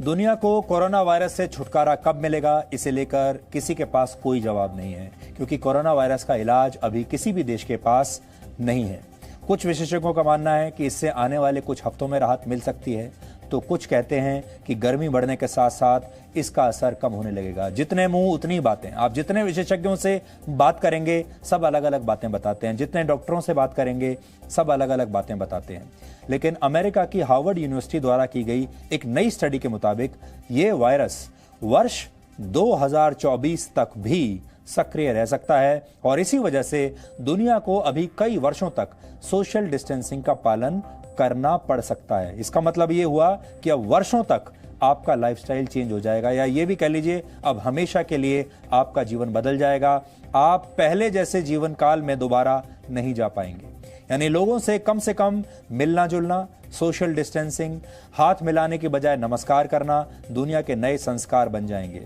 दुनिया को corona virus से छुटकारा कब मिलेगा, इसे लेकर किसी के पास कोई जवाब नहीं है, क्योंकि कोरोना वायरस का इलाज अभी किसी भी देश के पास नहीं है। कुछ विशेषज्ञों का मानना है कि इससे आने वाले कुछ हफ्तों में राहत मिल सकती है, तो कुछ कहते हैं कि गर्मी बढ़ने के साथ साथ इसका असर कम होने लगेगा। जितने मुंह उतनी बातें। आप जितने विशेषज्ञों से बात करेंगे सब अलग अलग बातें बताते हैं, जितने डॉक्टरों से बात करेंगे सब अलग अलग बातें बताते हैं। लेकिन अमेरिका की हार्वर्ड यूनिवर्सिटी द्वारा की गई एक नई स्टडी के मुताबिक ये वायरस वर्ष 2024 तक भी सक्रिय रह सकता है और इसी वजह से दुनिया को अभी कई वर्षों तक सोशल डिस्टेंसिंग का पालन करना पड़ सकता है। इसका मतलब ये हुआ कि अब वर्षों तक आपका लाइफस्टाइल चेंज हो जाएगा, या ये भी कह लीजिए अब हमेशा के लिए आपका जीवन बदल जाएगा। आप पहले जैसे जीवन काल में दोबारा नहीं जा पाएंगे। यानी लोगों से कम मिलना जुलना, सोशल डिस्टेंसिंग, हाथ मिलाने की बजाय नमस्कार करना दुनिया के नए संस्कार बन जाएंगे।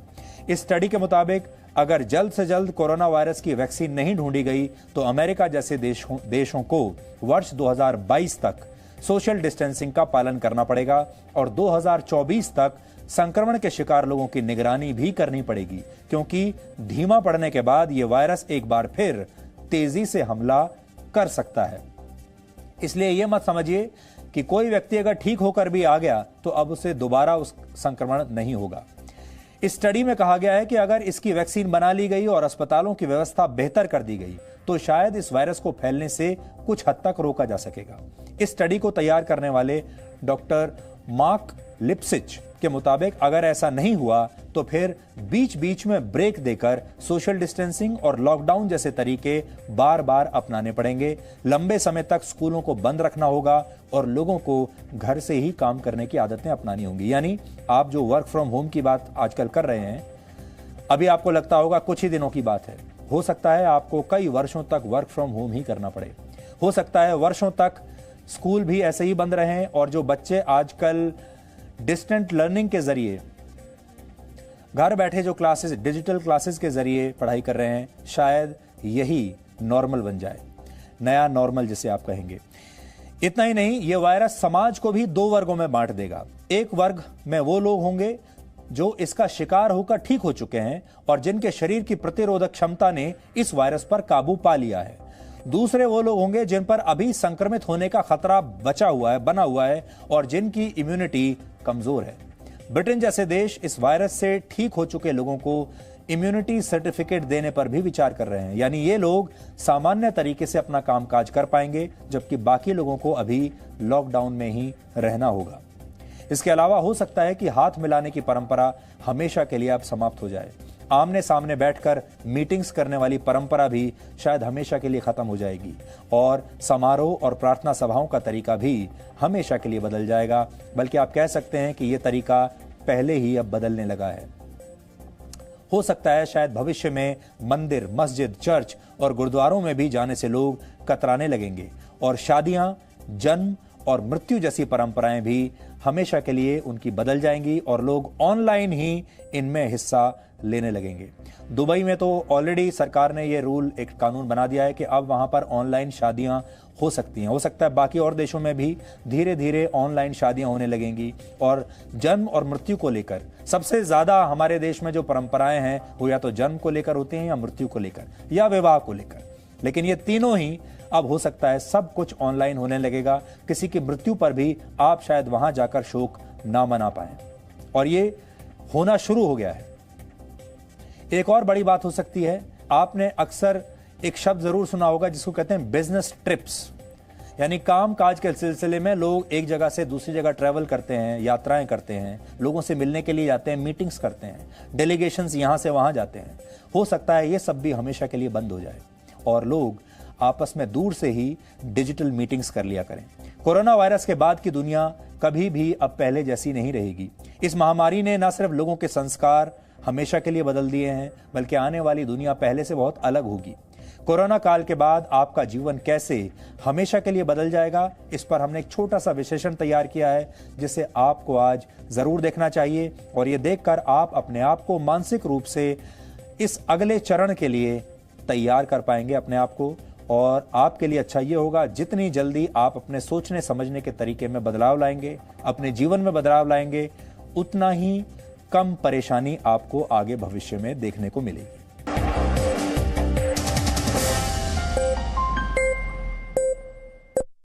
इस स्टडी के मुताबिक अगर जल्द से जल्द कोरोना वायरस की वैक्सीन नहीं ढूंढी गई तो अमेरिका जैसे देशों को वर्ष 2022 तक सोशल डिस्टेंसिंग का पालन करना पड़ेगा और 2024 तक संक्रमण के शिकार लोगों की निगरानी भी करनी पड़ेगी, क्योंकि धीमा पड़ने के बाद यह वायरस एक बार फिर तेजी से हमला कर सकता है। इसलिए यह मत समझिए कि कोई व्यक्ति अगर ठीक होकर भी आ गया तो अब उसे दोबारा उस संक्रमण नहीं होगा। इस स्टडी में कहा गया है कि अगर इसकी वैक्सीन बना ली गई और अस्पतालों की व्यवस्था बेहतर कर दी गई तो शायद इस वायरस को फैलने से कुछ हद तक रोका जा सकेगा। इस स्टडी को तैयार करने वाले डॉक्टर मार्क लिप्सिच के मुताबिक अगर ऐसा नहीं हुआ तो फिर बीच बीच में ब्रेक देकर सोशल डिस्टेंसिंग और लॉकडाउन जैसे तरीके बार बार अपनाने पड़ेंगे। लंबे समय तक स्कूलों को बंद रखना होगा और लोगों को घर से ही काम करने की आदतें अपनानी होंगी। यानी आप जो वर्क फ्रॉम होम की बात आजकल कर रहे हैं, अभी आपको लगता होगा कुछ ही दिनों की बात है, हो सकता है आपको कई वर्षों तक वर्क फ्रॉम होम ही करना पड़े। हो सकता है वर्षों तक स्कूल भी ऐसे ही बंद रहें और जो बच्चे आजकल डिस्टेंट लर्निंग के जरिए घर बैठे जो क्लासेस, डिजिटल क्लासेस के जरिए पढ़ाई कर रहे हैं, शायद यही नॉर्मल बन जाए, नया नॉर्मल जिसे आप कहेंगे। इतना ही नहीं, यह वायरस समाज को भी दो वर्गों में बांट देगा। एक वर्ग में वो लोग होंगे जो इसका शिकार होकर ठीक हो चुके हैं और जिनके शरीर की प्रतिरोधक क्षमता ने इस वायरस पर काबू पा लिया है। दूसरे वो लोग होंगे जिन पर अभी संक्रमित होने का खतरा बना हुआ है और जिनकी इम्यूनिटी कमजोर है। ब्रिटेन जैसे देश इस वायरस से ठीक हो चुके लोगों को इम्यूनिटी सर्टिफिकेट देने पर भी विचार कर रहे हैं। यानी ये लोग सामान्य तरीके से अपना कामकाज कर पाएंगे, जबकि बाकी लोगों को अभी लॉकडाउन में ही रहना होगा। इसके अलावा हो सकता है कि हाथ मिलाने की परंपरा हमेशा के लिए अब समाप्त हो जाए। आमने सामने बैठकर मीटिंग्स करने वाली परंपरा भी शायद हमेशा के लिए खत्म हो जाएगी और समारोह और प्रार्थना सभाओं का तरीका भी हमेशा के लिए बदल जाएगा। बल्कि आप कह सकते हैं कि यह तरीका पहले ही अब बदलने लगा है। हो सकता है शायद भविष्य में मंदिर, मस्जिद, चर्च और गुरुद्वारों में भी जाने से लोग कतराने लगेंगे और शादियां, जन्म और मृत्यु जैसी परंपराएं भी हमेशा के लिए उनकी बदल जाएंगी और लोग ऑनलाइन ही इनमें हिस्सा लेने लगेंगे। दुबई में तो ऑलरेडी सरकार ने यह रूल, एक कानून बना दिया है कि अब वहां पर ऑनलाइन शादियां हो सकती हैं। हो सकता है बाकी और देशों में भी धीरे धीरे ऑनलाइन शादियां होने लगेंगी। और जन्म और मृत्यु को लेकर सबसे ज्यादा हमारे देश में जो परंपराएं हैं वो या तो जन्म को लेकर होती हैं या मृत्यु को लेकर या विवाह को लेकर, लेकिन ये तीनों ही अब हो सकता है सब कुछ ऑनलाइन होने लगेगा। किसी की मृत्यु पर भी आप शायद वहां जाकर शोक ना मना पाएं और ये होना शुरू हो गया है। एक और बड़ी बात हो सकती है, आपने अक्सर एक शब्द जरूर सुना होगा जिसको कहते हैं बिजनेस ट्रिप्स। यानी काम काज के सिलसिले में लोग एक जगह से दूसरी जगह ट्रैवल करते हैं, यात्राएं करते हैं, लोगों से मिलने के लिए जाते हैं, मीटिंग्स करते हैं, डेलीगेशंस यहां से वहां जाते हैं। हो सकता है ये सब भी हमेशा के लिए बंद हो जाए और लोग आपस में दूर से ही डिजिटल मीटिंग्स कर लिया करें। कोरोना वायरस के बाद की दुनिया कभी भी अब पहले जैसी नहीं रहेगी। इस महामारी ने न सिर्फ लोगों के संस्कार हमेशा के लिए बदल दिए हैं, बल्कि आने वाली दुनिया पहले से बहुत अलग होगी। कोरोना काल के बाद आपका जीवन कैसे हमेशा के लिए बदल जाएगा, इस पर हमने एक छोटा सा विश्लेषण तैयार किया है जिसे आपको आज जरूर देखना चाहिए और ये देखकर आप अपने आप को मानसिक रूप से इस अगले चरण के लिए तैयार कर पाएंगे अपने आप को। और आपके लिए अच्छा ये होगा जितनी जल्दी आप अपने सोचने समझने के तरीके में बदलाव लाएंगे, अपने जीवन में बदलाव लाएंगे, उतना ही कम परेशानी आपको आगे भविष्य में देखने को मिलेगी।